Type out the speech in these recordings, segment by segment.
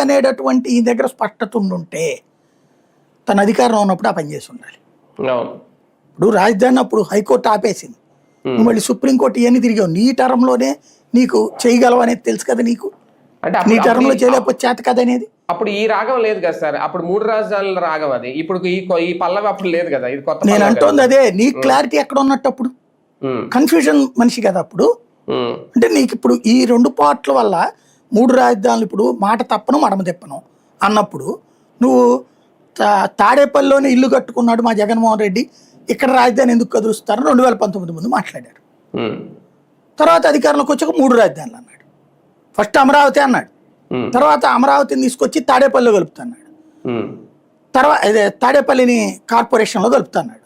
అనేటటువంటి ఈ దగ్గర స్పష్టత ఉండుంటే తన అధికారంలో ఉన్నప్పుడు ఆ పని చేసి ఉండాలి. ఇప్పుడు రాజధాని అప్పుడు హైకోర్టు ఆపేసింది, నువ్వు మళ్ళీ సుప్రీంకోర్టు ఇవన్నీ తిరిగావు, నీ టర్మ్లోనే నీకు చేయగలవు అనేది తెలుసు కదా నీకు, నీ టర్మ్లో చేయలేకపోతే చేత కదా అనేది. అప్పుడు ఈ రాగం లేదు కదా సార్, అప్పుడు 3 రాజధానుల రాగం అది, ఇప్పుడు ఈ పల్లవి అప్పుడు లేదు కదా, ఇది కొత్త. నేను అంటోంది అదే, నీ క్లారిటీ ఎక్కడ ఉన్నట్టు అప్పుడు కన్ఫ్యూజన్ మనిషి కదా అప్పుడు. అంటే నీకు ఇప్పుడు ఈ 2 పార్ట్ల వల్ల 3 రాజధానులు ఇప్పుడు మాట తప్పను మడమ తిప్పను అన్నప్పుడు నువ్వు తాడేపల్లిలోనే ఇల్లు కట్టుకున్నాడు మా జగన్మోహన్ రెడ్డి, ఇక్కడ రాజధాని ఎందుకు కదులుస్తారని 2019 ముందు మాట్లాడారు. తర్వాత అధికారంలోకి వచ్చాక 3 రాజధానులు అన్నాడు. ఫస్ట్ అమరావతి అన్నాడు, తర్వాత అమరావతిని తీసుకొచ్చి తాడేపల్లిలో కలుపుతున్నాడు, తర్వాత తాడేపల్లిని కార్పొరేషన్లో కలుపుతున్నాడు,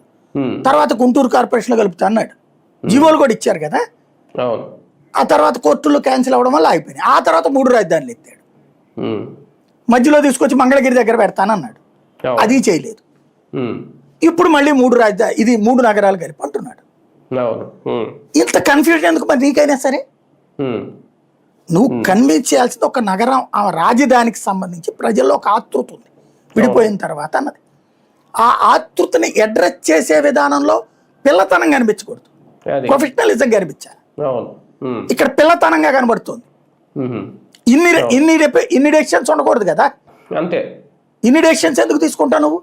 తర్వాత గుంటూరు కార్పొరేషన్లో కలుపుతా అన్నాడు. జీవోలు కూడా ఇచ్చారు కదా. ఆ తర్వాత కోర్టుల్లో క్యాన్సిల్ అవ్వడం వల్ల అయిపోయినాయి. ఆ తర్వాత 3 రాజధానులు ఎత్తాడు, మధ్యలో తీసుకొచ్చి మంగళగిరి దగ్గర పెడతానన్నాడు, అది చేయలేదు. ఇప్పుడు మళ్ళీ 3 రాజధాని, ఇది 3 నగరాలు కలిపి అంటున్నాడు. ఇంత కన్ఫ్యూజన్ ఎందుకు మరి నీకైనా సరే? నువ్వు కన్విన్స్ చేయాల్సింది ఒక నగరం ఆ రాజధానికి సంబంధించి ప్రజల్లో ఒక ఆతృత ఉంది విడిపోయిన తర్వాత అన్నది. ఆ ఆతృతని అడ్రస్ చేసే విధానంలో పిల్లతనం కనిపించకూడదు, ప్రొఫెషనలిజం కనిపించాలి. ఇక్కడ పిల్లతనంగా కనబడుతుంది. ఇన్ని డెసిషన్స్ ఉండకూడదు కదా. అంతే, ఇన్ని డెసిషన్స్ ఎందుకు తీసుకుంటావు నువ్వు?